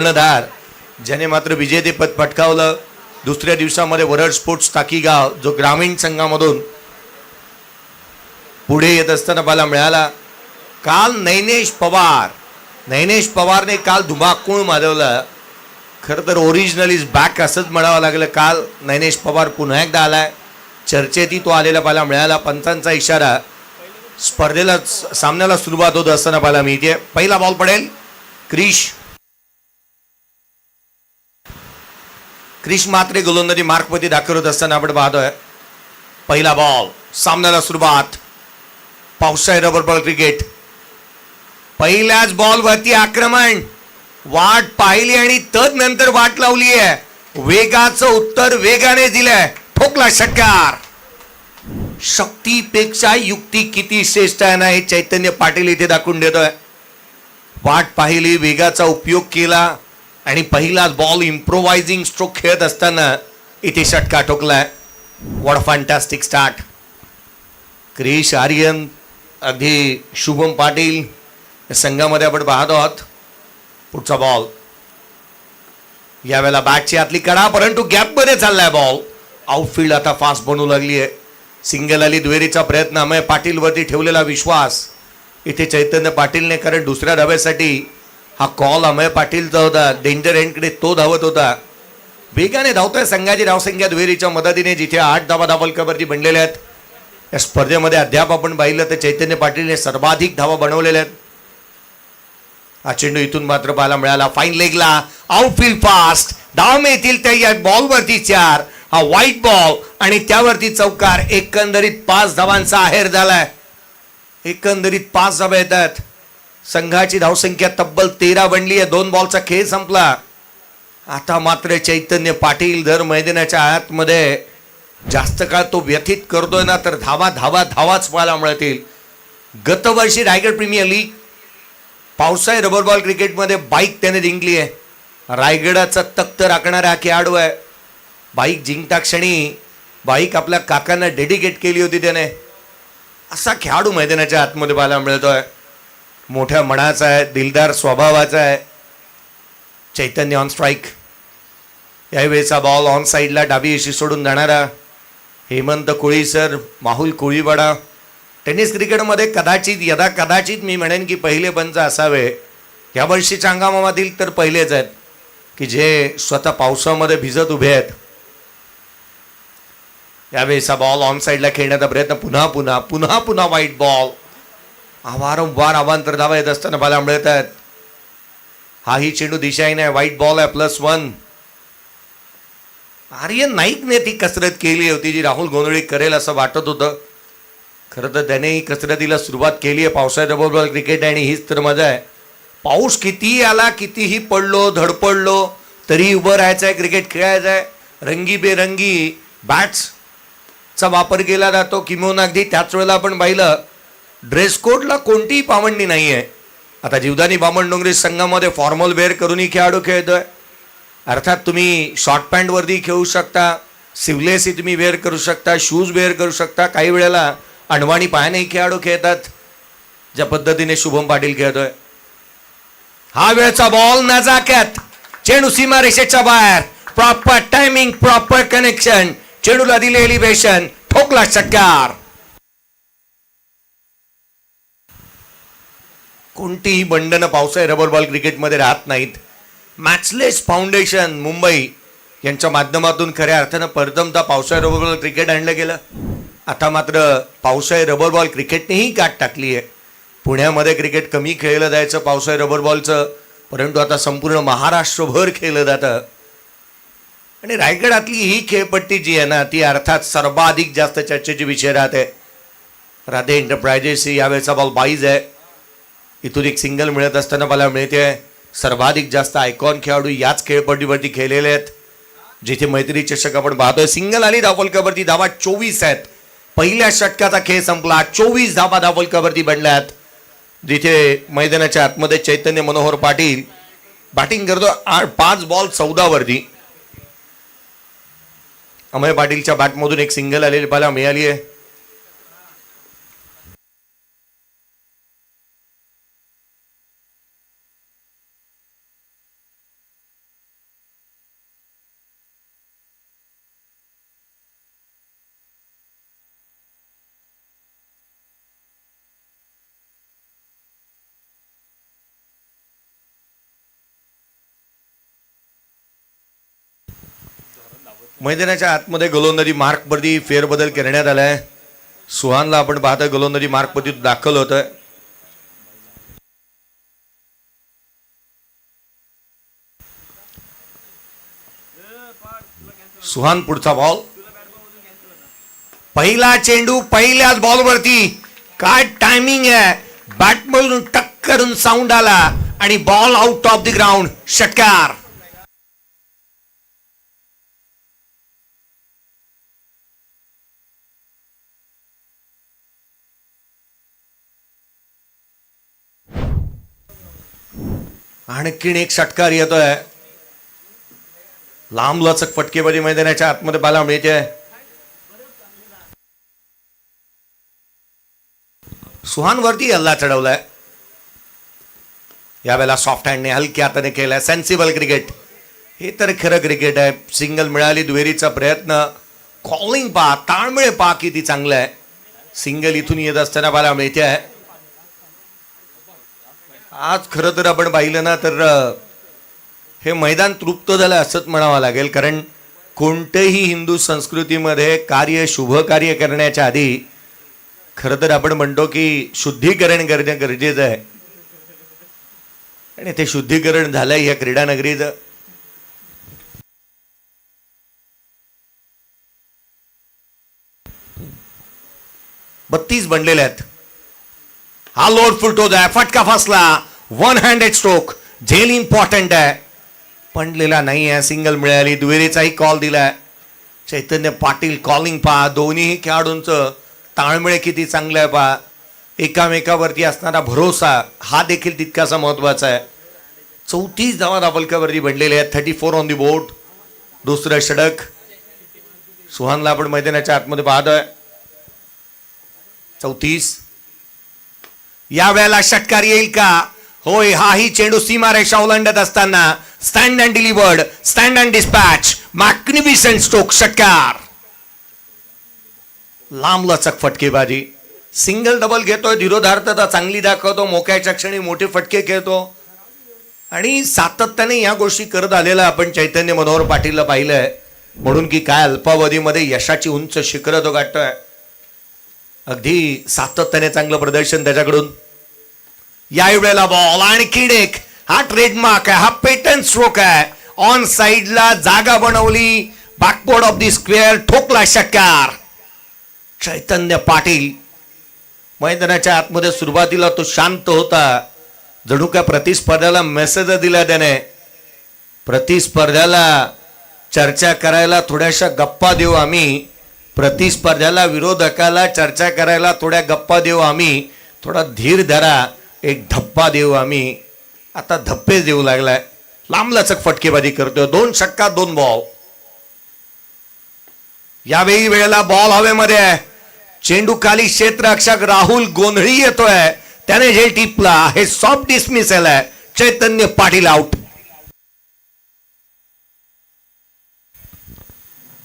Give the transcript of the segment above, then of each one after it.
कर्णधार ज्याने मात्र विजेतेपद पटकावलं. दुसऱ्या दिवसामध्ये वरड स्पोर्ट्स टाकीगाव जो ग्रामीण संघामधून पुढे येत असताना पाहायला मिळाला. काल नैनेश पवारने काल धुमाकूळ माजवला. खरं तर ओरिजिनल इज बॅक असंच म्हणावं लागलं. काल नैनेश पवार पुन्हा एकदा आलाय चर्चेतही तो आलेला पाहायला मिळाला. पंचांचा इशारा स्पर्धेला सामन्याला सुरुवात होत असताना पाहायला मिळते. पहिला बॉल पडेल. क्रिश मात्रे गोलंदाजी मार्कमध्ये दाखल होत असताना आपण पाहतोय. पहिला बॉल सामन्याला सुरुवात. पावसाळी रबर बॉल क्रिकेट. पहिल्याच बॉल वरती आक्रमण. वाट पाहिली आणि तदनंतर वाट लावली आहे. वेगाचं उत्तर वेगाने दिलंय. ठोकला षटकार. शक्तीपेक्षा युक्ती किती श्रेष्ठ आहे ना हे चैतन्य पाटील इथे दाखवून देतोय. वाट पाहिली, वेगाचा उपयोग केला आणि पहिलाच बॉल इम्प्रोवायझिंग स्ट्रोक खेळत असताना इथे षटकार ठोकलाय. What a fantastic start. Krish Aryan अगदी शुभम पाटील या संघामध्ये आपण पाहत आहोत. पुढचा बॉल यावेळेला बॅटची आतली कडा परंतु गॅपमध्ये चाललाय बॉल. आउटफील्ड आता फास्ट बनू लागली आहे. सिंगल आली दुहेरीचा प्रयत्न. अमय पाटील वरती ठेवलेला विश्वास इथे चैतन्य पाटीलने, कारण दुसऱ्या धाव्यासाठी हा कॉल अमय पाटीलचा होता. डेंजर एंडकडे तो धावत होता. वेगाने धावतोय संघाची धावसंख्या दुहेरीच्या मदतीने जिथे 8 धावा धावलकावरती बनलेल्या आहेत. या स्पर्धेमध्ये अद्याप आपण पाहिलं तर चैतन्य पाटीलने सर्वाधिक धावा बनवलेल्या आहेत. हा चेंडू इथून मात्र पाहायला मिळाला. फाईन लेगला आउटफील्ड फास्ट. धाव मिळतील त्या या बॉलवरती 4. हा व्हाईट बॉल आणि त्यावरती चौकार. एकंदरीत 5 धावांचा आहेर झालाय. एकंदरीत 5 धावा येतात. संघाची धावसंख्या तब्बल 13 बनली आहे. 2 बॉलचा खेळ संपला. आता मात्र चैतन्य पाटील जर मैदानाच्या आतमध्ये जास्त काळ तो व्यथित करतोय ना तर धावाच पाहायला मिळतील. गतवर्षी रायगड प्रीमियर लीग पावसाळी रबर बॉल क्रिकेटमध्ये बाईक त्याने जिंकली आहे. रायगडाचा तख्त राखणारा हा खेळाडू आहे. बाईक जिंकता क्षणी बाईक आपल्या काकांना डेडिकेट केली होती त्याने. असा खेळाडू मैदानाच्या आतमध्ये पाहायला मिळतोय. मोठ्या मनाचा आहे, दिलदार स्वभावाचा आहे. चैतन्य ऑन स्ट्राईक. यावेळेचा बॉल ऑन साईडला डावी एशी सोडून जाणारा हेमंत कोळीसर, माहुल कोळीवाडा. टेनिस क्रिकेटमध्ये कदाचित मी म्हणेन की पहिले पंच असावे या वर्षीच्या हंगामामधील तर पहिलेच आहेत की जे स्वतः पावसामध्ये भिजत उभे आहेत. यावेळेचा बॉल ऑन साईडला खेळण्याचा प्रयत्न. पुन्हा व्हाईट बॉल. वारंवार अवांतर धावा येत असताना पाहायला मिळत आहेत. हाही चेंडू दिशाही नाही. व्हाईट बॉल आहे. +1. आर्यन नाईकने ती कसरत केली होती जी राहुल गोंधळी करेल असं वाटत होतं. खरं तर त्याने ही कसरतीला सुरुवात केली आहे. पावसाळ्यात रबर बॉल क्रिकेट आहे आणि हीच तर मजा आहे. पाऊस कितीही आला, कितीही पडलो, धडपडलो तरी उभं राहायचं आहे. क्रिकेट खेळायचं आहे. रंगीबेरंगी बॅट्सचा वापर केला जातो. किंवा अगदी त्याच वेळेला आपण पाहिलं ड्रेस कोडला कोणतीही पावंडी नाही आहे. आता जीवदानी बामणडोंगरी संघामध्ये फॉर्मल वेअर करूनही खेळाडू खेळतोय. अर्थात तुम्ही शॉर्ट पॅन्टवरती खेळू शकता, सिवलेसही तुम्ही वेअर करू शकता, शूज वेअर करू शकता. काही वेळेला अणवाणी पायानेही खेळाडू खेळतात ज्या पद्धतीने शुभम पाटील खेळतोय. हा वेळचा बॉल नजाकत. चेंडू सीमा रेषेच्या बाहेर. Proper timing, proper connection. चेंडूला दिले एलिव्हेशन. ठोकला षटकार. कोणतीही बंधनं पावसाळी रबर बॉल क्रिकेटमध्ये राहत नाहीत. मॅचलेस फाउंडेशन मुंबई यांच्या माध्यमातून खऱ्या अर्थानं प्रथमतः पावसाळी रबर बॉल क्रिकेट आणलं गेलं. आता मात्र पावसाळी रबर बॉल क्रिकेटनेही गाठ टाकली आहे. पुण्यामध्ये क्रिकेट कमी खेळलं जायचं पावसाळी रबर बॉलचं, परंतु आता संपूर्ण महाराष्ट्रभर खेळलं जातं. आणि रायगडातली ही खेळपट्टी जी आहे ना ती अर्थात सर्वाधिक जास्त चर्चेची विषय राहते. राधे एंटरप्राइजेस यावेळेचा बॉल 22 आहे. इथून एक सिंगल मिळत असताना मला मिळते. सर्वाधिक जास्त आयकॉन खेळाडू याच खेळपट्टीवरती खेळलेले आहेत. जिथे मैत्री चषक आपण पाहतोय. सिंगल आली धावफलकावरती. धावा 24 आहेत. पहिल्या षटकाचा खेळ संपला. 24 धावा धावफलकावरती बनल्यात. जिथे मैदानाच्या आतमध्ये चैतन्य मनोहर पाटील बॅटिंग करतो. 5 बॉल 14 वरती. अमय पाटीलच्या बॅटमधून एक सिंगल आलेली पाहायला मिळाली आहे. मैदानाच्या आतमध्ये गोलंदाजी मार्कवरती फेरबदल करण्यात आलाय. सुहानला आपण पाहतोय गोलंदाजी मार्कवरती दाखल होतोय. सुहान पुढचा बॉल. पहिला चेंडू पहिल्याच बॉलवरती. काय टायमिंग आहे. बॅटमधून टक्करून साऊंड आला आणि ball out of the ground. षटकार. आणखीन एक षटकार येतोय. लांब लचक फटकेबाजी मैदानाच्या आतमध्ये पाहायला मिळते. सुहान वरती हल्ला चढवलाय. यावेळेला सॉफ्ट हँडने हलक्या हाताने केलाय. Sensible cricket. हे तर खरं क्रिकेट आहे. सिंगल मिळाली. दुहेरीचा प्रयत्न. कॉलिंग पा ताळमेळ पा किती चांगलं आहे. सिंगल इथून येत असताना पाहायला मिळते आहे. आज खरं तर आपण पाहिलं ना तर हे मैदान तृप्त झालं असंच म्हणावं लागेल. कारण कोणत्याही हिंदू संस्कृतीमध्ये कार्य शुभ कार्य करण्याच्या आधी खरं तर आपण म्हणतो की शुद्धीकरण करणे गरजेचं आहे. आणि ते शुद्धीकरण झालंय या क्रीडा नगरीचं. बत्तीस बनलेले आहेत. हा लोड फुलटोज आहे. फटका फसला. One handed stroke. झेल इम्पॉर्टंट आहे. पडलेला नाही आहे. सिंगल मिळाली. दुहेरीचाही कॉल दिलाय. चैतन्य पाटील कॉलिंग पहा. दोन्ही खेळाडूंचं ताळमेळ किती चांगलं आहे पहा. एकामेकावरती असणारा भरोसा हा देखील तितकासा महत्वाचा आहे. 34 धावा धापलकावरती बनलेले आहेत. 34 ऑन दी बोर्ड. दुसरं षटक. सुहानला आपण मैदानाच्या आतमध्ये पाहतोय. 34. या वेळेला षटकार येईल का. होय. हाही चेंडू सीमारेषा ओलांडत असताना stand and delivered. Stand and dispatch. Magnificent stroke. षटकार. लांब लचक फटकेबाजी. सिंगल डबल घेतोय. धीरोधार्तता चांगली दाखवतो. मोक्याच्या क्षणी मोठे फटके खेळतो आणि सातत्याने या गोष्टी करत आलेला आपण चैतन्य मनोहर पाटीलला पाहिलंय. म्हणून की काय अल्पावधीमध्ये यशाची उंच शिखर तो गाठतोय. अगदी सातत्याने चांगलं प्रदर्शन त्याच्याकडून. या वेळेला बॉल. आणखीन एक. हा ट्रेडमार्क आहे. हा पेटंट स्ट्रोक आहे. ऑन साइडला जागा बनवली. बॅकबोर्ड ऑफ दी स्क्वेअर. ठोकला. षटकार. चैतन्य पाटील मैदानाच्या आतमध्ये सुरुवातीला तो शांत होता. जणू काय प्रतिस्पर्ध्याला मेसेज दिला त्याने. प्रतिस्पर्ध्याला चर्चा करायला थोड्याशा गप्पा देऊ आम्ही. प्रतिस्पर्ध्याला विरोधकाला चर्चा करायला थोड्या गप्पा देऊ आम्ही. थोडा धीर धरा. एक धप्पा देऊ आम्ही. आता धप्पे देऊ लागलाय. लांब लचक फटकेबाजी करतोय. 2 षटका 2 बॉल. यावेळी वेळेला बॉल हवेमध्ये आहे. चेंडू खाली क्षेत्ररक्षक राहुल गोंधळी येतोय. त्याने झेल टिपला. हे सॉफ्ट डिसमिसल आहे. चैतन्य पाटील आउट.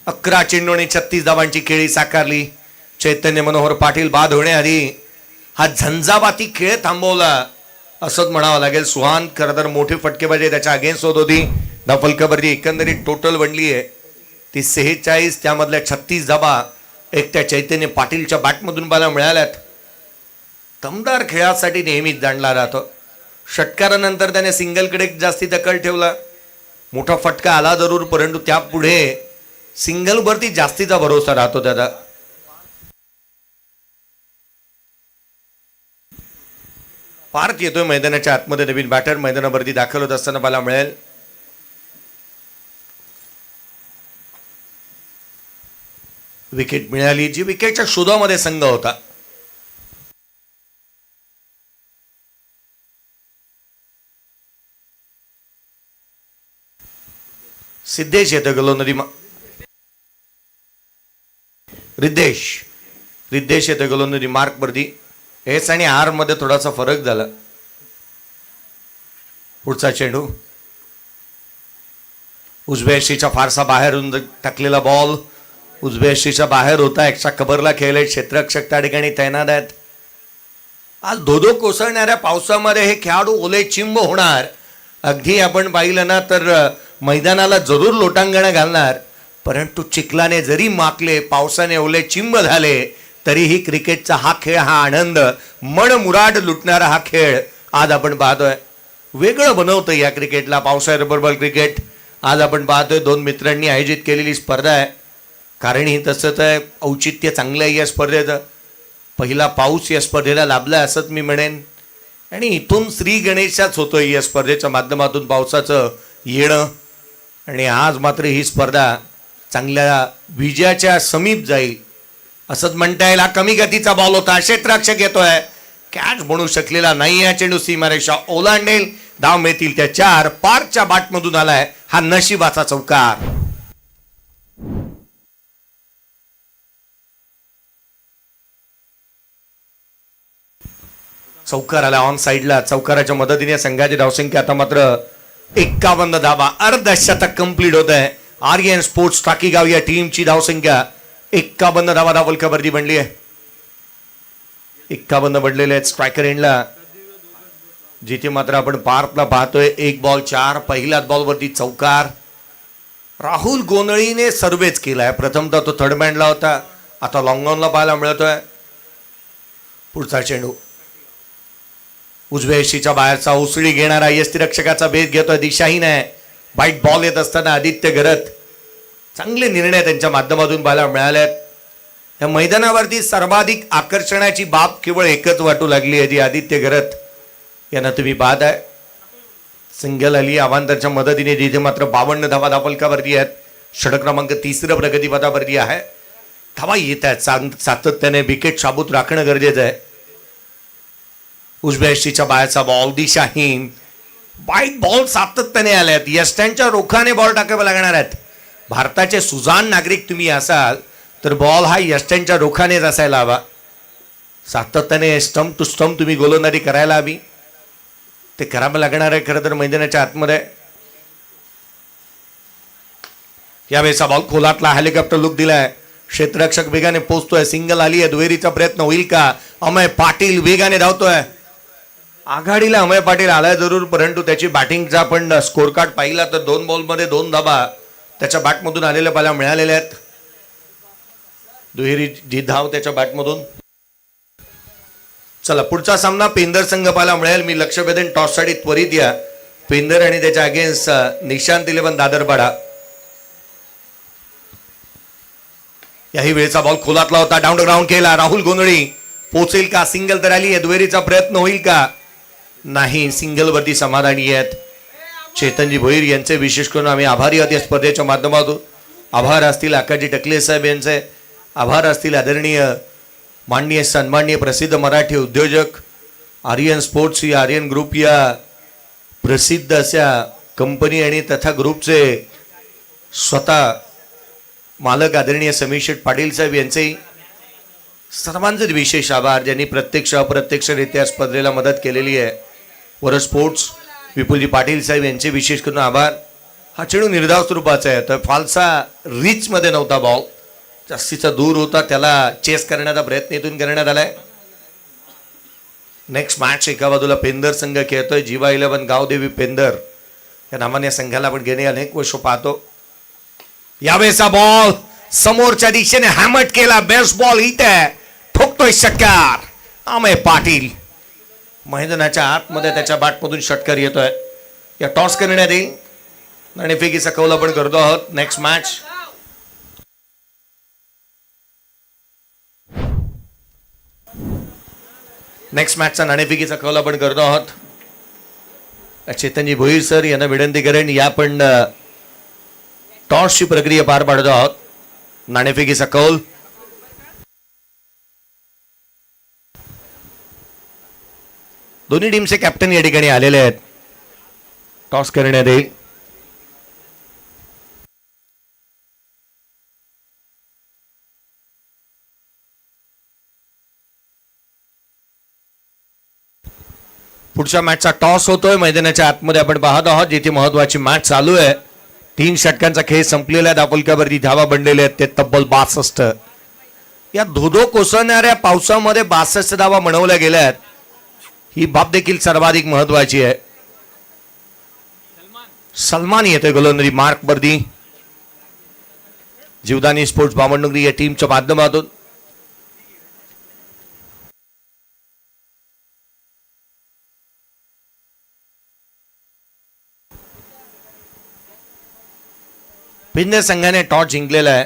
11 चेंडू आणि 36 धावांची खेळी साकारली. चैतन्य मनोहर पाटील बाद होण्याआधी हा झंझावाती खेळ थांबवला असंच म्हणावं लागेल. सुहान खरं तर मोठी फटकेबाजी त्याच्या अगेन्स्ट होत होती. धापलकावरती एकंदरीत टोटल बनली आहे ती 46. त्यामधल्या 36 धावा एक त्या चैतन्य पाटीलच्या बॅटमधून मला मिळाल्यात. दमदार खेळासाठी नेहमीच जाणला राहतो. षटकारानंतर त्याने सिंगलकडे जास्ती दखल ठेवला. मोठा फटका आला जरूर परंतु त्यापुढे सिंगलवरती जास्तीचा भरोसा राहतो त्याचा. पार्थ येतोय मैदानाच्या आतमध्ये. नवीन बॅटर मैदानावरती दाखल होत असताना मला मिळेल. विकेट मिळाली जी विकेटच्या शोधामध्ये संघ होता. सिद्धेश येतो गोलंदाजी. रिद्धेश येतो गोलंदाजी मार्कवरती. एस आणि आर मध्ये थोडासा फरक झाला. पुढचा चेंडू उजव्या यष्टीच्या फारसा बाहेरून टाकलेला बॉल. उजव्या यष्टीच्या बाहेर होता. एक्स्ट्रा कबरला खेळले. क्षेत्ररक्षक त्या ठिकाणी तैनात आहेत. आज धोधो कोसळणाऱ्या पावसामध्ये हे खेळाडू ओले चिंब होणार. अगदी आपण पाहिलं ना तर मैदानाला जरूर लोटांगण घालणार. परंतु चिखलाने जरी माकले, पावसाने ओले चिंब झाले, तरीही क्रिकेटचा हा खेळ, हा आनंद, मन मुराद लुटणारा हा खेळ आज आपण पाहतोय. वेगळं बनवतं या क्रिकेटला, पावसाळ्याबरोबर क्रिकेट. आज आपण पाहतोय 2 मित्रांनी आयोजित केलेली स्पर्धा आहे. कारण ही तसंच आहे, औचित्य चांगलं आहे या स्पर्धेचं. पहिला पाऊस या स्पर्धेला लाभला असंच मी म्हणेन. आणि इथून श्री गणेशाच होतोय या स्पर्धेच्या माध्यमातून पावसाचं येणं. आणि आज मात्र ही स्पर्धा चांगल्या विजयाच्या समीप जाईल असंच म्हणता येईल. हा कमी गतीचा बॉल होता, क्षेत्ररक्षक येतोय, कॅच बनू शकलेला नाही. या चेंडू सीमारेषा ओलांडेल, धाव मिळतील त्या 4. पारच्या बाटमधून आलाय हा नशिबाचा चौकार. चौकार आला ऑन साइडला. चौकाराच्या मदतीने संघाची धावसंख्या आता मात्र 51 धावा. अर्धशतक कंप्लीट होत आहे. आर्यन स्पोर्ट्स टाकीगाव या टीमची धावसंख्या 51 धावा धावलकावरती बनली आहे. 51 बनलेले आहेत स्ट्रायकर एंडला. जिथे मात्र आपण पार्कला पाहतोय 1 बॉल 4. पहिल्याच बॉलवरती चौकार. राहुल गोंधळीने सर्वेच केलाय. प्रथमतः तो थर्ड मॅनला होता, आता लॉंग ऑनला पाहायला मिळतोय. पुढचा चेंडू उजव्या यशीच्या बाहेरचा उसळी घेणारा यष्टीरक्षकाचा भेद घेतोय. दिशाहीन आहे. वाईट बॉल येत असताना आदित्य घरत चांगले निर्णय त्यांच्या माध्यमातून पाहायला मिळालेत. या मैदानावरती सर्वाधिक आकर्षणाची बाब केवळ एकच वाटू लागली आहे, जी आदित्य घरत यांना तुम्ही पाहत आहे. सिंगल आली अवांतरच्या मदतीने, जिथे मात्र 52 धावा धावलकावरती आहेत. षटक क्रमांक 3 प्रगतीपथावरती आहे. धावा येत आहेत सातत्याने. विकेट शाबूत राखणं गरजेचं आहे. उजव्या यष्टीच्या बाहेरचा बॉल दिशाहीन. वाईट बॉल सातत्याने आल्यात. यष्ट्यांच्या रोखाने बॉल टाकावे लागणार आहेत. भारताचे सुजाण नागरिक तुम्ही असाल तर बॉल हा यष्ट्यांच्या रोखानेच असायला हवा. सातत्याने स्टंप टू स्टंप तुम्ही गोलंदाजी करायला हवी. ते करावं लागणार आहे खरं तर मैदानाच्या आतमध्ये. यावेळेचा बॉल खोलातला हेलिकॉप्टर लुक दिलाय. क्षेत्ररक्षक वेगाने पोहोचतोय. सिंगल आली आहे. दुहेरीचा प्रयत्न होईल का? अमय पाटील वेगाने धावतोय. आघाडीला अमय पाटील आलाय जरूर, परंतु त्याची बॅटिंगचा आपण स्कोर कार्ड पाहिला तर 2 बॉलमध्ये 2 धावा त्याच्या बॅटमधून आलेल्या पाहायला मिळालेल्या आहेत. दुहेरी जी धाव त्याच्या बॅटमधून. चला पुढचा सामना पेंदर संघ पाहायला मिळेल. मी लक्ष वेधेन टॉससाठी त्वरित या. पेंदर आणि त्याच्या अगेन्स्ट निशांत 11 दादरपाडा. याही वेळेचा बॉल खोलातला होता. डाऊन ग्राउंड केला. राहुल गोंधळी पोचेल का? सिंगल तर आली आहे. दुहेरीचा प्रयत्न होईल का? नाही. सिंगल वरती समाधानी आहेत. चेतनजी भोईर यांचे विशेष करून आम्ही आभारी आहोत या स्पर्धेच्या माध्यमातून. आभार असतील आकाजी टकले साहेब यांचे. आभार असतील आदरणीय माननीय सन्माननीय प्रसिद्ध मराठी उद्योजक आर्यन स्पोर्ट्स या आर्यन ग्रुप या प्रसिद्ध अशा कंपनी आणि तथा ग्रुपचे स्वतः मालक आदरणीय समीर शेठ पाटील साहेब यांचे सर्वांचे विशेष आभार, ज्यांनी प्रत्यक्ष अप्रत्यक्षरित्या स्पर्धेला मदत केलेली आहे. वर स्पोर्ट्स विपुलजी पाटील साहेब यांचे विशेष करून आभार. हा चेंडू निर्धाव स्वरूपाचा आहे, तर फालसा रिच मध्ये नव्हता. बॉल जास्तीचा दूर होता, त्याला चेस करण्याचा प्रयत्न इथून करण्यात आलाय. नेक्स्ट मॅच एका बाजूला पेंदर संघ खेळतोय. जीवा 11 गावदेवी पेंदर या नावाने संघाला आपण गेले अनेक वर्ष पाहतो. यावेळेचा बॉल समोरच्या दिशेने हॅमट केला. बेस्ट बॉल इथे ठोकतोय षटकार. अमय पाटील मैदानाच्या आतमध्ये त्याच्या बॅटमधून षटकार येतोय. या टॉस करण्यात येईल. नाणेफेकीचा कौल आपण करतो आहोत. नेक्स्ट मॅच मॅचचा नाणेफेकीचा कौल आपण करतो आहोत. चेतनजी भोईर सर यांना विनंती करेन, या पण टॉसची प्रक्रिया पार पाडतो आहोत. नाणेफेकीचा कौल दोन्ही टीमचे कॅप्टन या ठिकाणी आलेले आहेत. टॉस करण्यात येईल. पुढच्या मॅचचा टॉस होतोय. मैदानाच्या आतमध्ये आपण पाहत आहोत, जिथे महत्वाची मॅच चालू आहे. 3 षटकांचा खेळ संपलेला आहे. दापोलक्यावरती धावा बनलेले आहेत ते तब्बल 62. या धोधो कोसळणाऱ्या पावसामध्ये 62 धावा बनवल्या गेल्या आहेत. ही बाब देखील सर्वाधिक महत्वाची आहे. सलमान येतोय गोलंदाजी मार्क वरती. जीवदानी स्पोर्ट्स बामणडोंगरी या टीमच्या माध्यमातून भिन्न संघाने टॉस जिंकलेला आहे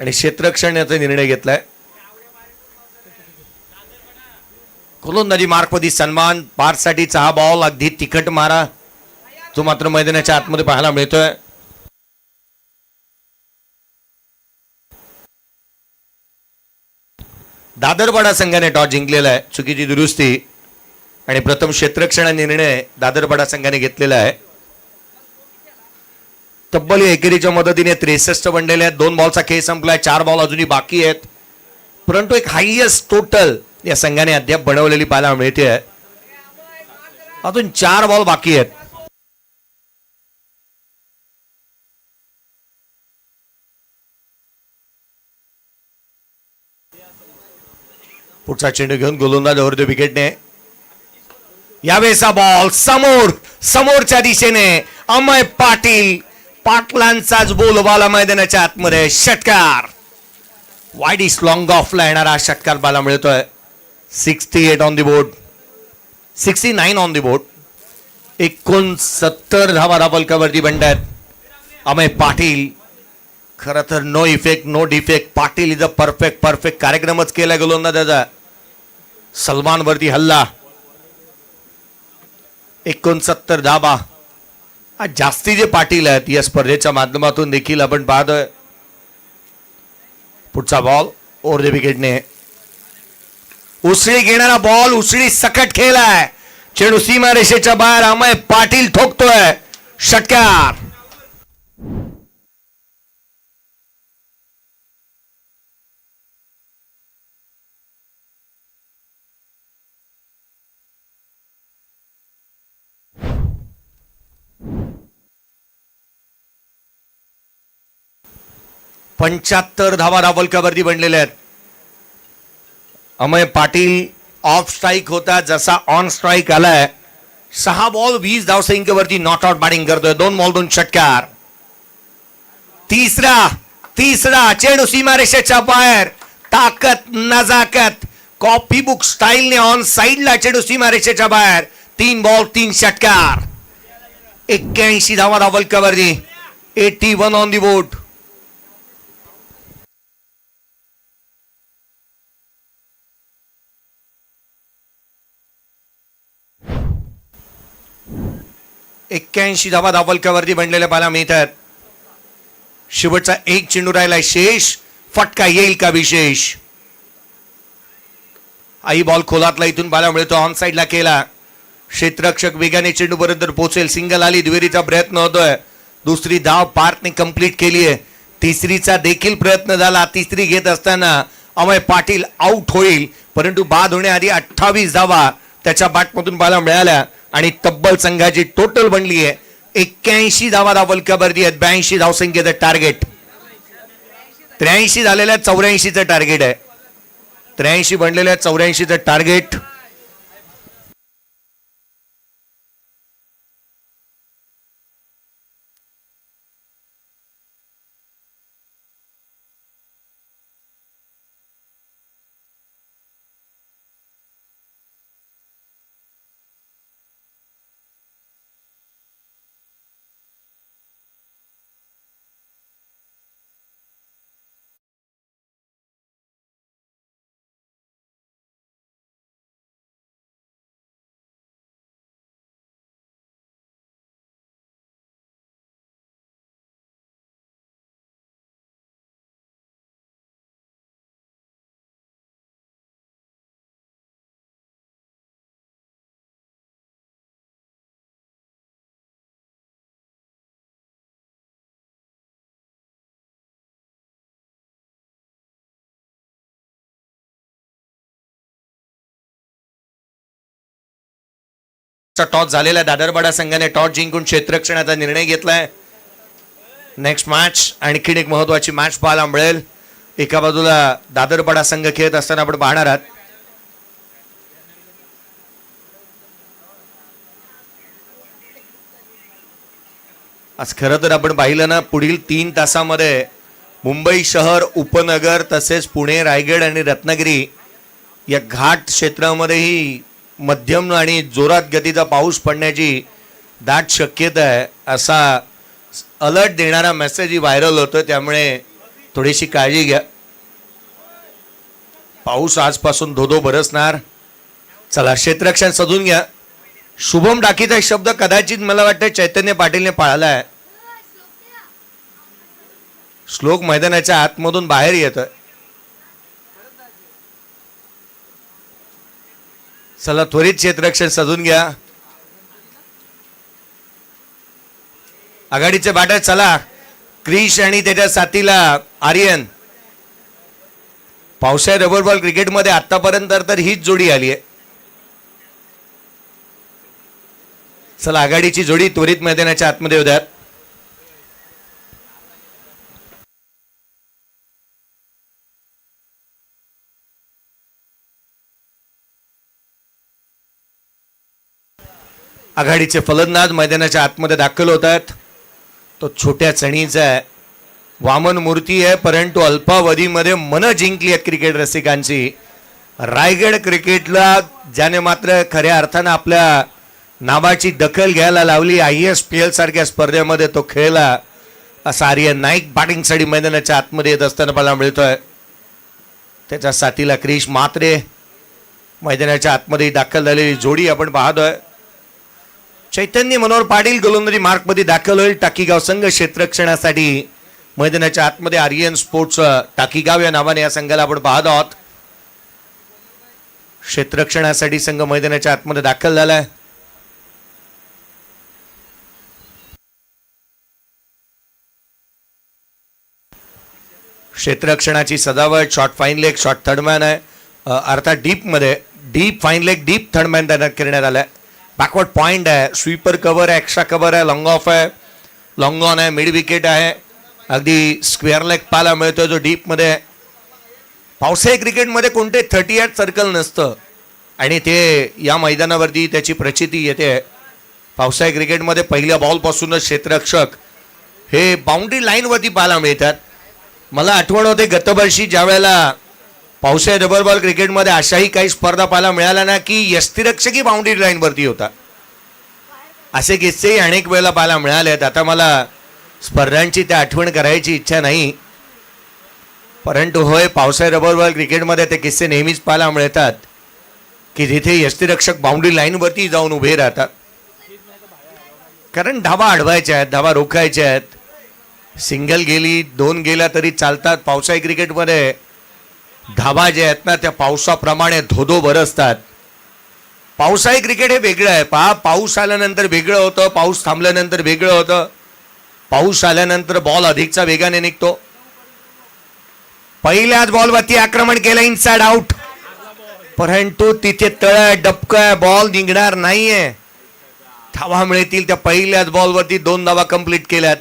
आणि क्षेत्ररक्षणाचा निर्णय घेतलाय. गोलंदाजी मार्कमध्ये सन्मान पारसाठीचा हा बॉल अगदी तिखट मारा तो मात्र मैदानाच्या आतमध्ये पाहायला मिळतोय. दादरपाडा संघाने टॉस जिंकलेला आहे. चुकीची दुरुस्ती आणि प्रथम क्षेत्ररक्षण निर्णय दादरपाडा संघाने घेतलेला आहे. तब्बल एकेरीच्या मदतीने 63 बनलेले आहेत. 2 बॉलचा खेळ संपलाय. 4 बॉल अजूनही बाकी आहेत, परंतु एक हायएस्ट टोटल या संघाने अद्याप बनवलेली पाहायला मिळते. अजून 4 बॉल बाकी आहेत. पुढचा चेंडू घेऊन गोलंदाज ओव्हर द विकेटने. यावेळेचा बॉल समोरच्या दिशेने अमय पाटील, पाटलांचाच बोलबाला मैदानाच्या आतमध्ये. षटकार वाईड इस लॉंग ऑफला येणारा षटकार बाला मिळतोय. 68 on the board, 69 on the board. 69 धावा धावलकावरती बनतात. अमय पाटील खरं तर no effect no defect. Patil is a perfect कार्यक्रमच केला गोलंदाजाचा. सलमान वरती हल्ला. 69 धावा. आज जास्ती जे पाटील आहेत या स्पर्धेच्या माध्यमातून देखील आपण पाहतोय. पुढचा बॉल ओव्हर द विकेटने. उसळी घेणारा बॉल, उसळी सकट खेळलाय. चेंडू सीमा रेषेच्या बाहेर. अमय पाटील ठोकतोय. षटकार. पंच्याहत्तर धावा धावलकावरती बनलेल्या आहेत. अमय पाटील ऑफ स्ट्राईक होता, जसा ऑन स्ट्राईक आलाय. 6 बॉल 20 धावसंख्येवरती नॉट आउट बॅटिंग करतोय. 2 बॉल 2 षटकार. तिसरा चेंडू सीमारेषेच्या बाहेर. ताकद नजाकत कॉपी बुक स्टाईलने ऑन साईडला चेंडू सीमारेषेच्या बाहेर. 3 बॉल 3 षटकार. 81 धावा धावलकावरती. 81 ऑन दी बोर्ड. एक्क्याऐंशी धावा धावलकावरती बनलेल्या पाहायला मिळतात. शेवटचा एक चेंडू राहिलाय शेष. फटका येईल का विशेष. आई बॉल खोलातला इथून पाहायला मिळतो. ऑन साईडला केला. क्षेत्ररक्षक वेगाने चेंडू पर्यंत पोहोचेल. सिंगल आली. दुहेरीचा प्रयत्न होतोय. दुसरी धाव पार्थने कंप्लीट केली आहे. तिसरीचा देखील प्रयत्न झाला. तिसरी घेत असताना अमय पाटील आउट होईल, परंतु बाद होण्याआधी 28 धावा त्याच्या बॅटमधून पाहायला मिळाल्या आणि तब्बल संघाची टोटल बनली आहे 81 धावा धावलकावरती आहेत. 82 धावसंख्येचं टार्गेट. 83 झालेल्या 84चं टार्गेट आहे. 83 बनलेल्या 84चं टार्गेट. टॉस झालेला. दादरपाडा संघाने टॉस जिंकून क्षेत्ररक्षणाचा निर्णय घेतलाय. नेक्स्ट मॅच आणखीन एक महत्वाची मॅच पाहायला मिळेल. एका बाजूला दादरपाडा संघ खेळत असताना आपण पाहणार आहात आज खरं तर आपण पाहिलं ना, पुढील 3 तासामध्ये मुंबई शहर, उपनगर तसेच पुणे, रायगड आणि रत्नागिरी या घाट क्षेत्रामध्येही मध्यम आणि जोरात गतीचा पाऊस पडण्याची दाट शक्यता आहे असा अलर्ट देणारा मेसेज व्हायरल होतो, त्यामुळे थोडीशी काळजी घ्या. पाऊस आजपासून धोधो बरसणार. चला क्षेत्ररक्षण सजून घ्या. शुभम डाकीचा शब्द कदाचित मला वाटतं चैतन्य पाटीलने पाळला आहे. श्लोक मैदानाच्या आतमधून बाहेर येतोय. चला त्वरित क्षेत्ररक्षण सजून घ्या. आघाडीचे बॅटर चला. क्रिश आणि त्याच्या साथीला आर्यन. पावसाळ्यात रबर बॉल क्रिकेटमध्ये आतापर्यंत तर हीच जोडी आली आहे. चला आघाडीची जोडी त्वरित मैदानाच्या आतमध्ये उद्यात. आघाडीचे फलंदाज मैदानाच्या आतमध्ये दाखल होत आहेत. तो छोट्या चणीचा आहे, वामन मूर्ती आहे, परंतु अल्पावधीमध्ये मन जिंकली आहेत क्रिकेट रसिकांची. रायगड क्रिकेटला ज्याने मात्र खऱ्या अर्थानं आपल्या नावाची दखल घ्यायला लावली, ISPL सारख्या स्पर्धेमध्ये तो खेळला, असा आर्यन नाईक बॅटिंगसाठी मैदानाच्या आतमध्ये येत असताना मला मिळतोय. त्याच्या साथीला क्रिश म्हात्रे. मैदानाच्या आतमध्ये दाखल झालेली जोडी आपण पाहतोय. चैतन्य मनोहर पाटील गोलंदाजी मार्कमध्ये दाखल होईल. टाकीगाव संघ क्षेत्ररक्षणासाठी मैदानाच्या आतमध्ये आर्यन स्पोर्ट्स टाकीगाव या नावाने या संघाला आपण पाहत आहोत. क्षेत्ररक्षणासाठी संघ मैदानाच्या आतमध्ये दाखल झालाय. क्षेत्ररक्षणाची सजावट short fine leg, short third man आहे, अर्थात deep fine leg, deep third man तैनात करण्यात आलाय. बॅकवर्ड पॉइंट आहे, स्वीपर कव्हर आहे, एक्स्ट्रा कव्हर आहे, लॉंग ऑफ आहे, लॉंग ऑन आहे, मिड विकेट आहे, अगदी स्क्वेअर लेग पाहायला मिळतोय जो डीपमध्ये आहे. पावसाळी क्रिकेटमध्ये कोणते 38 सर्कल नसतं आणि ते या मैदानावरती त्याची प्रचिती येते. पावसाळी क्रिकेटमध्ये पहिल्या बॉलपासूनच क्षेत्ररक्षक हे बाउंड्री लाईनवरती पाहायला मिळतात. मला आठवण होते गतवर्षी ज्या वेळेला पावसाळ्यात रबर बॉल क्रिकेटमध्ये अशाही काही स्पर्धा पाहायला मिळाल्या ना की यष्टिरक्षकही बाउंड्री लाईनवरती होता. असे किस्सेही अनेक वेळेला पाहायला मिळालेत. आता मला स्पर्धांची त्या आठवण करायची इच्छा नाही, परंतु होय पावसाळ्यात रबर बॉल क्रिकेटमध्ये ते किस्से नेहमीच पाहायला मिळतात की जिथे यष्टिरक्षक बाउंड्री लाईनवरती जाऊन उभे राहतात, कारण धावा अडवायच्या आहेत, धावा रोखायच्या आहेत. सिंगल गेली, 2 गेला तरी चालतात. पावसाळी क्रिकेटमध्ये धावा जे आहेत ना त्या पावसाप्रमाणे धोधो बरसतात. पावसाळी क्रिकेट हे वेगळं आहे. पहा, पाऊस आल्यानंतर वेगळं होतं, पाऊस थांबल्यानंतर वेगळं होतं. पाऊस आल्यानंतर बॉल अधिकचा वेगाने निघतो. पहिल्याच बॉलवरती आक्रमण केलं, इनसाइड आउट, परंतु तिथे तळ डबकं बॉल निघणार नाहीये. धावा मिळतील त्या पहिल्याच बॉलवरती 2 धावा कंप्लीट केल्यात.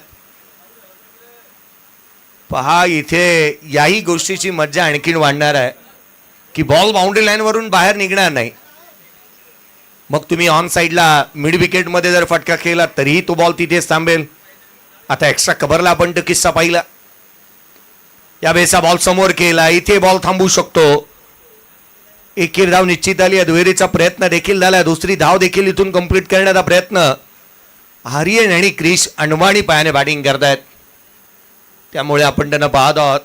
पहा, इथे याही गोष्टीची मज्जा आणखीन वाढणार आहे की बॉल बाउंड्री लाईनवरून बाहेर निघणार नाही. मग तुम्ही ऑन साईडला मिड विकेटमध्ये जर फटका केला तरीही तो बॉल तिथेच थांबेल. आता एक्स्ट्रा कव्हरला आपण तो किस्सा पाहिला. यावेळेचा बॉल समोर केला, इथे बॉल थांबू शकतो. एकेर धाव निश्चित आली. दुहेरीचा प्रयत्न देखील झाला, दुसरी धाव देखील इथून कंप्लीट करण्याचा प्रयत्न. आर्यन आणि क्रिश अनवाणी पायाने बॅटिंग करतायत, त्यामुळे आपण त्यांना पाहत आहोत.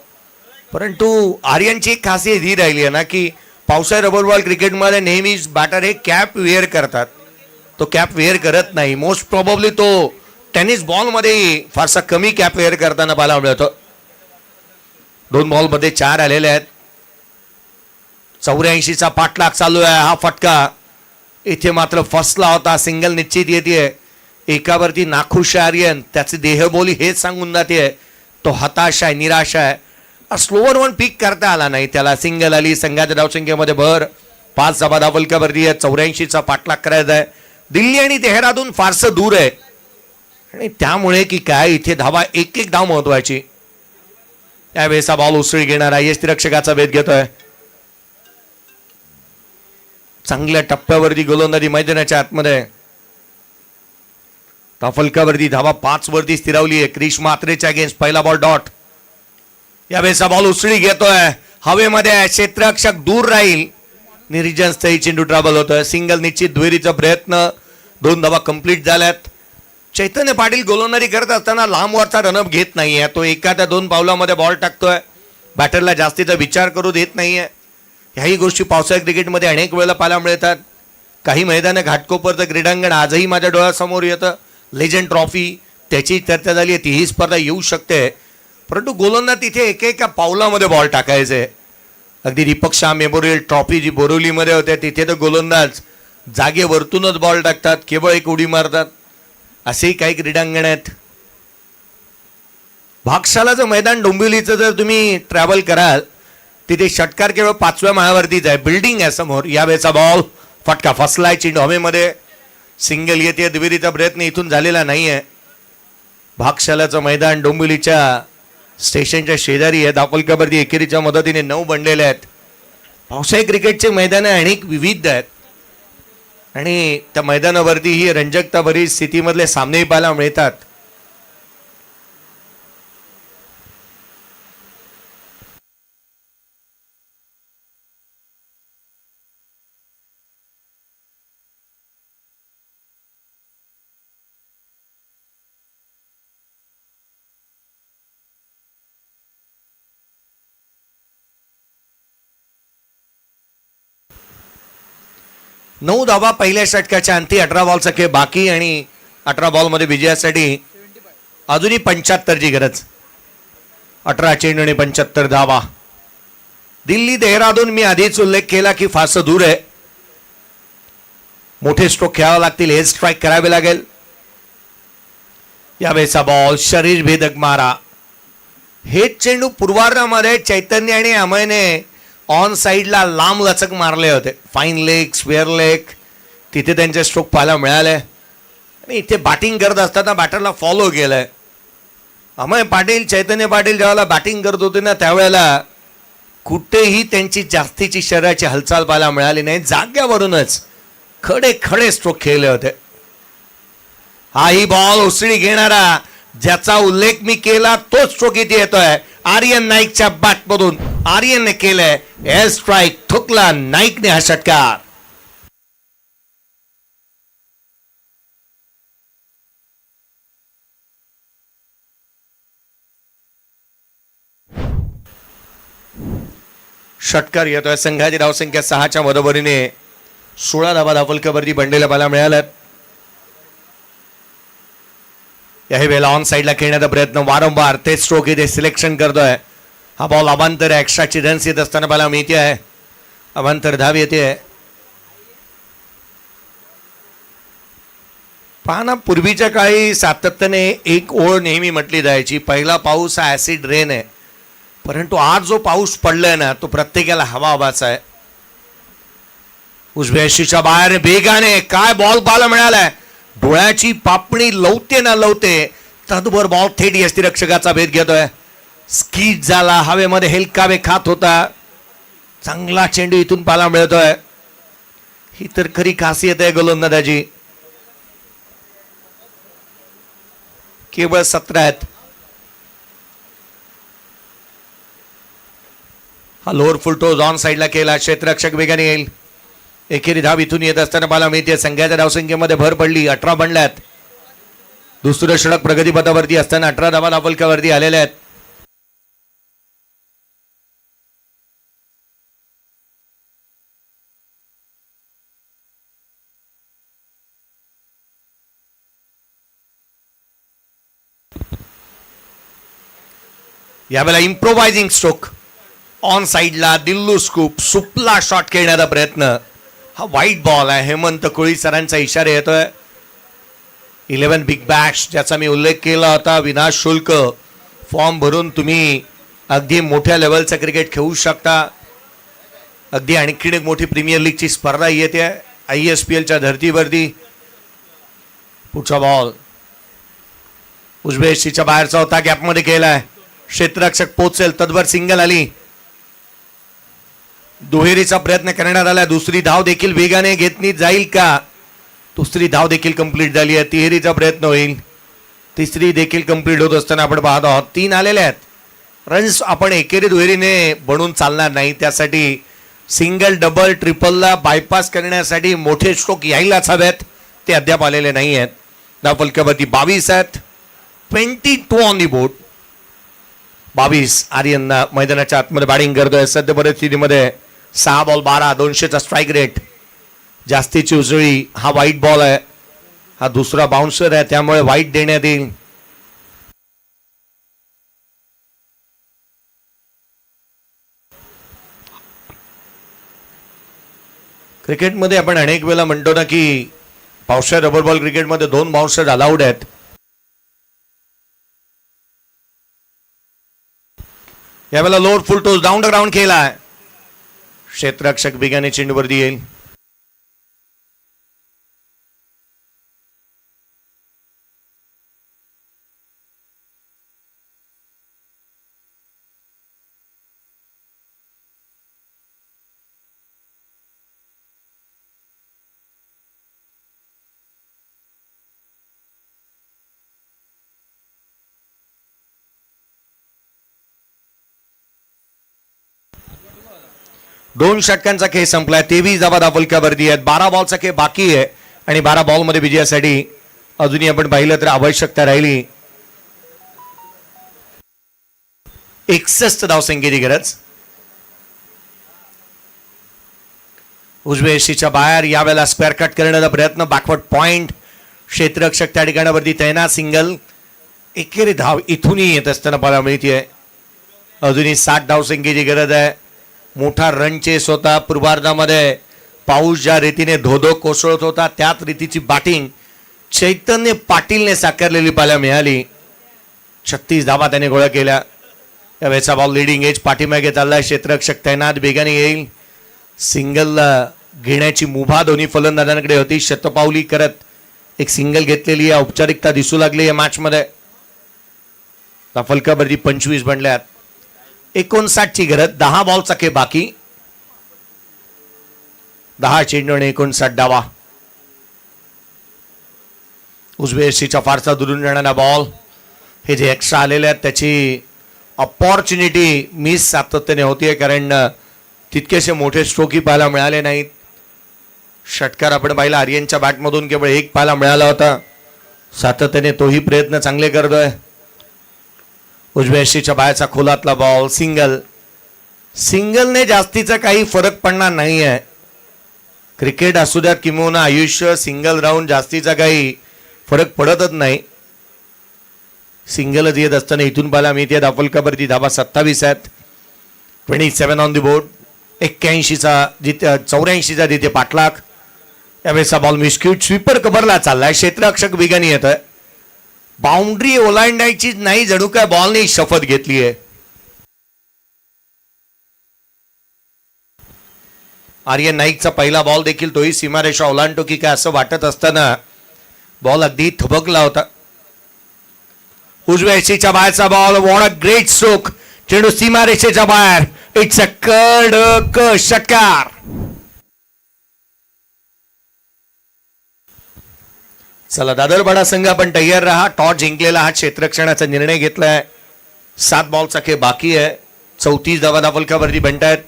परंतु आर्यनची एक खासियत ही राहिली आहे ना की पावसाळ्यात रबर बॉल क्रिकेटमध्ये नेहमीच बॅटर हे कॅप वेअर करतात. तो कॅप वेअर करत नाही. मोस्ट प्रॉबेबली तो टेनिस बॉलमध्ये फारसा कमी कॅप वेअर करताना पाहायला मिळतो. 2 बॉलमध्ये 4 आलेले आहेत. 84चा पाठलाग चालू आहे. हा फटका इथे मात्र फसला होता. सिंगल निश्चित येते. एकावरती नाखुश आर्यन, त्याची देहबोली हेच सांगून जाते तो हताश आहे, निराश आहे. स्लोवर 1 पिक करता आला नाही त्याला. सिंगल आली. संघाच्या धावसंख्येमध्ये भर. 5 धावा धावलकावरती आहे. 84चा पाठलाग करायचा आहे. दिल्ली आणि देहरादून फारसं दूर आहे आणि त्यामुळे की काय इथे धावा एक धाव महत्वाची. त्यावेळेचा बॉल उसळी घेणारा यष्टिरक्षकाचा वेध घेतोय. चांगल्या टप्प्यावरती गोलंदाजी मैदानाच्या आतमध्ये. फलकावरती धावा 5 वरती स्थिरावली आहे. क्रिश म्हात्रेच्या अगेन्स्ट पहिला बॉल डॉट. यावेळेचा बॉल उसळी घेतोय, हवेमध्ये आहे, क्षेत्ररक्षक दूर राहील, निर्जन स्थळी चेंडू ट्रॅव्हल होतोय. सिंगल निश्चित, दुहेरीचा प्रयत्न, 2 धावा कंप्लीट झाल्यात. चैतन्य पाटील गोलंदाजी करत असताना लांबवरचा रनअप घेत नाहीये, तो एका त्या 2 पावलामध्ये बॉल टाकतोय, बॅटरला जास्तीचा विचार करू देत नाहीये. ह्याही गोष्टी पावसाळी क्रिकेटमध्ये अनेक वेळेला पाहायला मिळतात. काही मैदानं, घाटकोपरचं क्रीडांगण आजही माझ्या डोळ्यासमोर येतं. लेजंड ट्रॉफी त्याची चर्चा झाली आहे, तीही स्पर्धा येऊ शकते, परंतु गोलंदाज तिथे एकेका पावलामध्ये बॉल टाकायचे. अगदी दीपक शाह मेमोरियल ट्रॉफी जी बोरिवलीमध्ये होते तिथे तर गोलंदाज जागेवरतूनच बॉल टाकतात, केवळ एक उडी मारतात. असेही काही क्रीडांगण आहेत. भागशालाचं मैदान डोंबिवलीचं जर तुम्ही ट्रॅव्हल कराल तिथे षटकार केवळ 5व्या माळ्यावरतीच आहे, बिल्डिंग आहे समोर. यावेळेचा बॉल फटका फसलाय, चेंडू हवेमध्ये, सिंगल येते. दुहेरीचा प्रयत्न इथून झालेला नाहीये. भागशालाचं मैदान डोंबिवलीच्या स्टेशनच्या शेजारी आहे. दापोलकरवरती एकेरीच्या मदतीने 9 बनलेले आहेत. पावसाळी क्रिकेटचे मैदान अनेक विविध आहेत आणि त्या मैदानावरती ही रंजकता बरीच स्थितीमधले सामनेही पाहायला मिळतात. नऊ धावा पहिल्या षटकाच्या अंती. 18 बॉलचा खेळ बाकी आणि 18 बॉलमध्ये विजयासाठी अजूनही 75ची गरज. 18 चेंडू आणि 75 धावा. दिल्ली देहरादून मी आधीच उल्लेख केला की फारसं दूर आहे, मोठे स्ट्रोक खेळावे लागतील, हेड स्ट्राईक करावे लागेल. यावेळेचा बॉल शरीर भेदक मारा. हे चेंडू पूर्वार्धामध्ये चैतन्य आणि अमयने ऑन साईडला लांब लचक मारले होते. फाईन लेग, स्क्वेअर लेग, तिथे त्यांचे स्ट्रोक पाहायला मिळाले आणि इथे बॅटिंग करत असताना बॅटरला फॉलो केलंय. अमय पाटील, चैतन्य पाटील ज्यावेळेला बॅटिंग करत होते ना त्यावेळेला कुठेही त्यांची जास्तीची शरीराची हालचाल पाहायला मिळाली नाही, जाग्यावरूनच खडे खडे स्ट्रोक खेळले होते. हाही बॉल उसळी घेणारा ज्याचा उल्लेख मी केला तोच स्ट्रोक इथे येतोय. आर्यन नाईकच्या बॅटमधून आर्यनने केलंय एअर स्ट्राईक, ठोकला नाईकने हा षटकार. षटकार येतोय. संघाची धावसंख्या 6च्या बरोबरीने 16 धावा दापोलकरवरती बनलेल्या पाहायला मिळाल्यात. याही वेळेला ऑन साईडला खेळण्याचा प्रयत्न, वारंवार ते स्ट्रोक इथे सिलेक्शन करतोय. हा बॉल अभांतर एक्स्ट्राची रन्स येत असताना मला मिळते आहे, अभांतर धाव येते. पाहना, पूर्वीच्या काळी सातत्याने एक ओळ नेहमी म्हटली जायची, पहिला पाऊस हा ऍसिड रेन आहे, परंतु आज जो पाऊस पडलाय ना तो प्रत्येकाला हवा हवाचा आहे. उजव्या यष्टीच्या बाहेर वेगाने काय बॉल पाहायला मिळालाय, डोळ्याची पापणी लवते ना लवते तदभर बॉल थेट यष्टीरक्षकाचा भेद घेतोय. स्कीज झाला, हवेमध्ये हेलकावे खात होता, चांगला चेंडू इथून पाहायला मिळतोय. ही तर खरी खासियत आहे गोलंदाजी. केवळ 17 आहेत. हा लोअर फुल टोज ऑन साईडला केला, क्षेत्ररक्षक वेगाने येईल. एकेरी धाव इथून येत असताना पाहायला मिळते. संघाच्या धावसंख्येमध्ये भर पडली, 18 बनल्यात. दुसरं षटक प्रगतीपथावरती असताना 18 धावा दापोलकरवरती आलेल्या आहेत. यावेळेला इम्प्रोवायझिंग स्ट्रोक ऑन साईडला, दिल्लू स्कूप, सुपला शॉट खेळण्याचा प्रयत्न. हा वाईट बॉल आहे. हेमंत कोळी सरांचा इशारा येतोय. 11 बिग बॅश ज्याचा मी उल्लेख केला होता, विनाश शुल्क फॉर्म भरून तुम्ही अगदी मोठ्या लेवलचं क्रिकेट खेळू शकता. अगदी आणखीन एक मोठी प्रीमियर लीगची स्पर्धा येते ISPLच्या धर्तीवरती. पुढचा बॉल उजव्या यष्टीच्या बाहेरचा होता, गॅपमध्ये केलाय. क्षेत्ररक्षक पोचेल तदवर सिंगल आली. दुहेरीचा प्रयत्न करण्यात आला. दुसरी धाव देखील वेगाने घेतली जाईल का? दुसरी धाव देखील कंप्लीट झाली आहे. तिहेरीचा प्रयत्न होईल. तिसरी देखील कंप्लीट होत असताना आपण पाहत आहोत 3 आलेले आहेत. रन्स आपण एकेरी दुहेरीने बनून चालणार नाही. त्यासाठी सिंगल डबल ट्रिपलला बायपास करण्यासाठी मोठे स्ट्रोक यायलाच हवेत. ते अद्याप आलेले नाही आहेत. धावफलकावरती 22 आहेत. 22 ऑन दी बोर्ड. 22 आर्यन मैदानाच्या आतमध्ये बॅटिंग करतोय. सध्या परिस्थितीमध्ये 6 बॉल 12, 200चा स्ट्राईक रेट. जास्तीची उसळी. हा वाईट बॉल आहे. हा दुसरा बाउन्सर आहे, त्यामुळे वाईट देण्यात येईल. क्रिकेटमध्ये आपण अनेक वेळा म्हणतो ना की पावसाळ्यात रबर बॉल क्रिकेटमध्ये 2 बाउन्सर अलाउड आहेत. यावेळेला lower full toss down the ground केला. क्षेत्ररक्षक बिगाने चेंडूवरती येईल. दोन षटकांचा खेळ संपलाय. 23 धावा धावफलकावरती आहेत. 12 बॉलचा खेळ बाकी आहे आणि 12 बॉलमध्ये विजयासाठी अजूनही आपण पाहिलं तर आवश्यकता राहिली 61 धावसंख्येची गरज. उजव्या यशीच्या बाहेर यावेळेला स्क्वेअर कट करण्याचा प्रयत्न. Backward point. क्षेत्ररक्षक त्या ठिकाणावरती तैनात. सिंगल. एकेरी धाव इथूनही येत असताना पाहायला मिळते. अजूनही 60 धावसंख्येची गरज आहे. मोठा रन चेस होता. पूर्वार्धामध्ये पाऊस ज्या रीतीने धोधो कोसळत होता त्याच रीतीची बॅटिंग चैतन्य पाटीलने साकारलेली पाहायला मिळाली. 36 धावा त्याने गोळा केल्या. यावेळेचा बॉल लिडिंग एज पाठीमागे चाललाय. क्षेत्ररक्षक तैनात. बेगाने येईल. सिंगल घेण्याची मुभा दोन्ही फलंदाजांकडे होती. शतपावली करत एक सिंगल घेतलेली औपचारिकता दिसू लागली या मॅचमध्ये. धावफलकावरती 25 बनल्यात. 59 ची गरज. 10 बॉलचा खेळ बाकी. 10 चेंडू आणि 59 धावा. उजव्या यशीचा फारसा दुरून जाणारा बॉल. हे जे एक्स्ट्रा आलेले आहेत त्याची अपॉर्च्युनिटी मिस सातत्याने होतीये, कारण तितकेसे मोठे स्ट्रोकही पाहायला मिळाले नाहीत. षटकार आपण पाहिला आर्यनच्या बॅटमधून केवळ 1 पाहायला मिळाला होता. सातत्याने तोही प्रयत्न चांगले करतोय. उजव्या यशीच्या बाहेरचा खोलातला बॉल. सिंगल. सिंगलने जास्तीचा काही फरक पडणार नाही आहे. क्रिकेट असू द्या किंवा आयुष्य, सिंगल राऊंड जास्तीचा काही फरक पडतच नाही. सिंगलच येत असताना इथून पाहायला मिळते. धावफलकावरती धावा 27 आहेत. 27 ऑन द बोर्ड. 81चा जिथे 84चा जिथे पाठलाग. यावेळेचा बॉल मिस्क्यूट स्वीपर कव्हरला चाललाय. क्षेत्ररक्षक बिगानी येत आहे. बाउंड्री ओलांडायची नाही, जणू काय बॉलने शपथ घेतली आहे. आर्यन नाईकचा पहिला बॉल देखील तोही सीमारेषा ओलांडतो की काय असं वाटत असताना बॉल अगदी थबकला होता. उजव्या यशीच्या बाहेरचा ball. What a great stroke. चेंडू सीमारेषेच्या बाहेर. इट्स अ कडक षटकार. चला दादरबाडा संघ आपण तयार राहा. टॉस जिंकलेला हा क्षेत्ररक्षणाचा निर्णय घेतलाय. 7 बॉलचा खेळ बाकी आहे. 34 धावा धावफलकावरती बनतायत.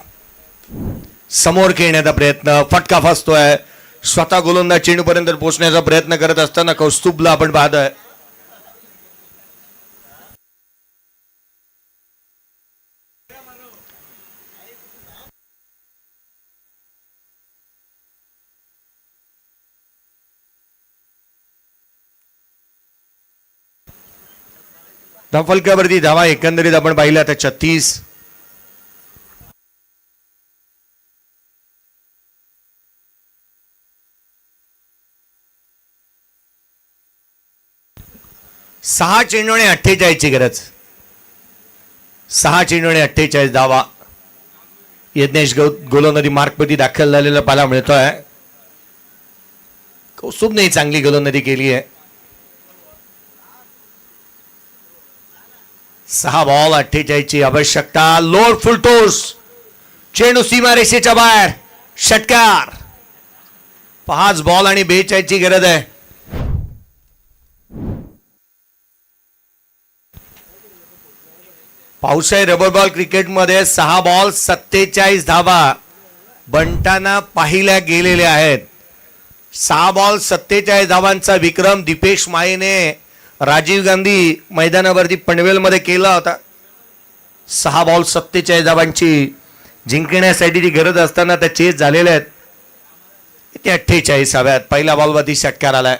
समोर खेळण्याचा प्रयत्न. फटका फसतोय. स्वतः गोलंदाज चेंडूपर्यंत पोहोचण्याचा प्रयत्न करत असताना कौस्तुभला आपण पाहतोय. धावफलकावरती धावा एकंदरीत आपण पाहिलं आता 36. सहा चेंडू आणि 48 ची गरज. 6 चेंडू आणि 48 धावा. यज्ञेश गोलंदाजी मार्कपती दाखल झालेला पाहायला मिळतोय. कौस्तुभने चांगली गोलंदाजी केली आहे. 6 बॉल 48 ची आवश्यकता. Lower full toss. चेंडू सीमारेषेच्या बाहेर. षटकार. 5 बॉल आणि 42 ची गरज आहे. पावसाळी रबर बॉल क्रिकेटमध्ये 6 बॉल 47 धावा बंटांना पाहिल्या गेलेल्या आहेत. 6 बॉल 47 धावांचा विक्रम दीपेश माहीने राजीव गांधी मैदानावरती पनवेलमध्ये केला होता. 6 बॉल 47 धावांची जिंकण्यासाठी जी गरज असताना त्या चेस झालेल्या आहेत. ते 48व्यात पहिल्या बॉलवरती षटकार आलाय.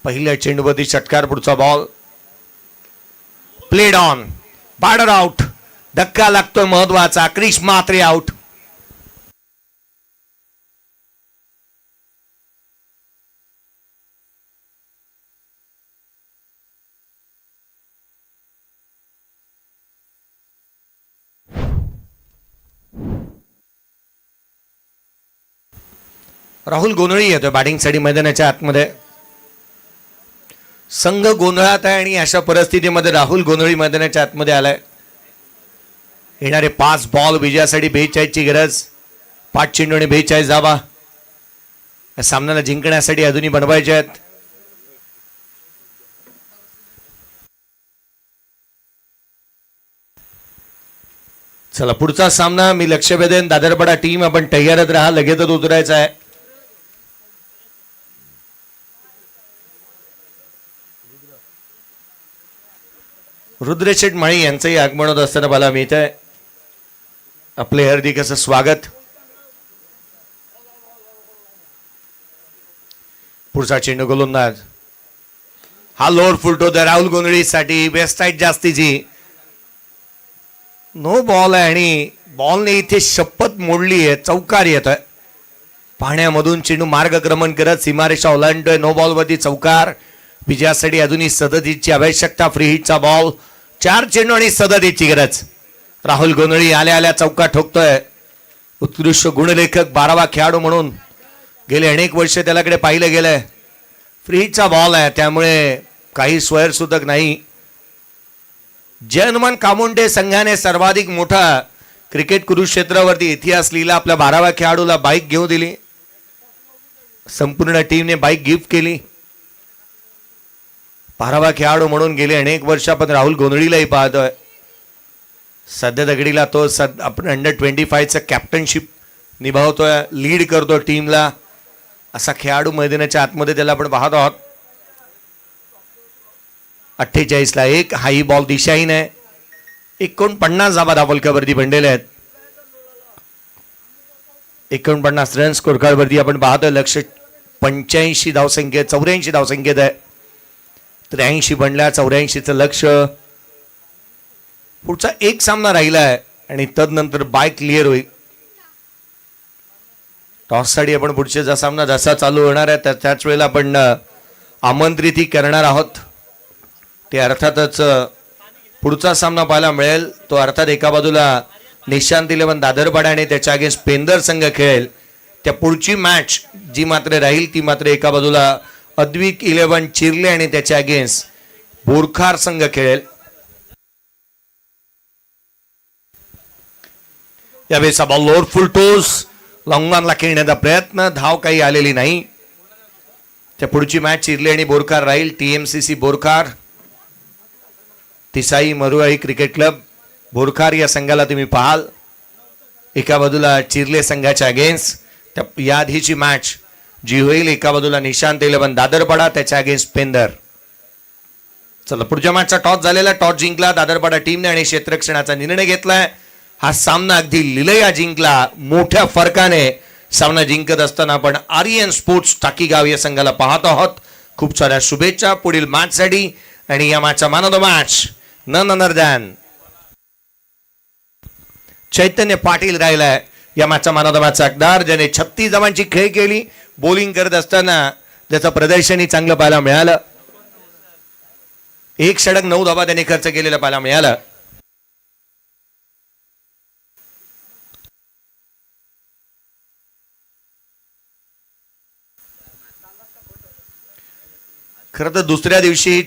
पहिल्या चेंडूवरती षटकार. पुढचा ball played on. Border out. धक्का लागतोय महत्वाचा. क्रिश म्हात्रे आउट. राहुल गोंधळी येतोय बॅटिंगसाठी मैदानाच्या आतमध्ये. संघ गोंधळात आहे आणि अशा परिस्थितीमध्ये राहुल गोंधळी मैदानाच्या आतमध्ये आलाय. येणारे 5 बॉल विजयासाठी 42 ची गरज. 5 चेंडू आणि 42 धावा या सामन्याला जिंकण्यासाठी अजूनही बनवायचे आहेत. चला पुढचा सामना मी लक्ष वेधेन. दादरपाडा टीम आपण तयारच राहा. लगेचच उतरायचं आहे. रुद्रशेठ माळी यांचंही आगमन होत असताना मला मिळत आहे. आपले हार्दिक असं स्वागत. पुढचा चेंडू गोलंदाज. हा लोअर फुलटो द राहुल गोंधळीसाठी. बेस्ट साईड जास्तीची. नो बॉल आहे आणि बॉलने इथे शपथ मोडली आहे. चौकार येतोय. पाण्यामधून चेंडू मार्गक्रमण करत सीमारेषा ओलांडतोय. नो बॉलवरती चौकार. विजयासाठी अजूनही 37ची आवश्यकता. Free हिटचा ball. 4 चेंडू आणि 37ची गरज. राहुल गोंधळी आल्या आल्या चौका ठोकतोय. उत्कृष्ट गुणलेखक 12वा खेळाडू म्हणून गेले अनेक वर्ष त्यालाकडे पाहिलं गेलंय. फ्री हिटचा बॉल आहे त्यामुळे काही स्वैरसूतक नाही. जय हनुमान कामुंडे संघाने सर्वाधिक मोठा क्रिकेट कुरुक्षेत्रावरती इतिहास लिहिला. आपल्या 12व्या खेळाडूला बाईक घेऊन दिली. संपूर्ण टीमने बाईक गिफ्ट केली. 12वा खेळाडू म्हणून गेले अनेक वर्ष आपण राहुल गोंधळीलाही पाहतोय. सध्या दगडीला तो आपण अंडर-25चं कॅप्टनशिप निभावतोय. लीड करतो टीमला. असा खेळाडू मैदानाच्या आतमध्ये त्याला आपण पाहत आहोत. 48ला 1. हाई बॉल दिशाहीन आहे. 49 धावा धावलकावरती बनलेल्या आहेत. 49 रन स्कोर कार्डवरती आपण पाहतोय. लक्ष 85 धावसंख्येत 84 धावसंख्येत आहे. 83 बनल्या. 84चं लक्ष. पुढचा एक सामना राहिला आहे आणि तदनंतर बाय क्लिअर होईल. टॉससाठी आपण पुढचे सामना जसा चालू होणार आहे त्याच वेळेला आपण आमंत्रितही करणार आहोत. ते अर्थातच पुढचा सामना पाहायला मिळेल. तो अर्थात एका बाजूला निशांत 11 दादरपाडा आणि त्याच्या अगेन्स्ट पेंदर संघ खेळेल. त्या पुढची मॅच जी मात्र राहील ती मात्र एका बाजूला अद्विक 11 चिरले आणि त्याच्या अगेन्स्ट बोरखार संघ खेळेल. यावेळेस बॉल लोअर फुल टोस लॉंगॉनला खेळण्याचा प्रयत्न. धाव काही आलेली नाही. त्या पुढची मॅच चिरले आणि बोरखार राहील. TMCC बोरखार. तिसाई मरुआई क्रिकेट क्लब बोरखार या संघाला तुम्ही पाहाल. एका बाजूला चिरले संघाच्या अगेन्स्ट. त्या याआधीची मॅच जी होईल एका बाजूला निशांत 11 दादरपाडा त्याच्या अगेन्स्ट पेंदर. चला पुढच्या मॅचचा टॉस झालेला. टॉस जिंकला दादरपाडा टीमने आणि क्षेत्ररक्षणाचा निर्णय घेतलाय. हा सामना अगदी लिलया जिंकला. मोठ्या फरकाने सामना जिंकत असताना आपण आर्यन स्पोर्ट्स टाकीगाव या संघाला पाहत आहोत. खूप साऱ्या शुभेच्छा पुढील मॅचसाठी. आणि या मॅचचा man of the match none other than Chaitanya Patil राहिलाय. या मॅचचा मॅन ऑफ द मॅच हकदार ज्याने 36 धावांची खेळ केली. बॉलिंग करत असताना त्याचं प्रदर्शनही चांगलं पाहायला मिळालं. 1 षटक 9 धावा त्याने खर्च केलेला पाहायला मिळालं. खरं तर दुसऱ्या दिवशी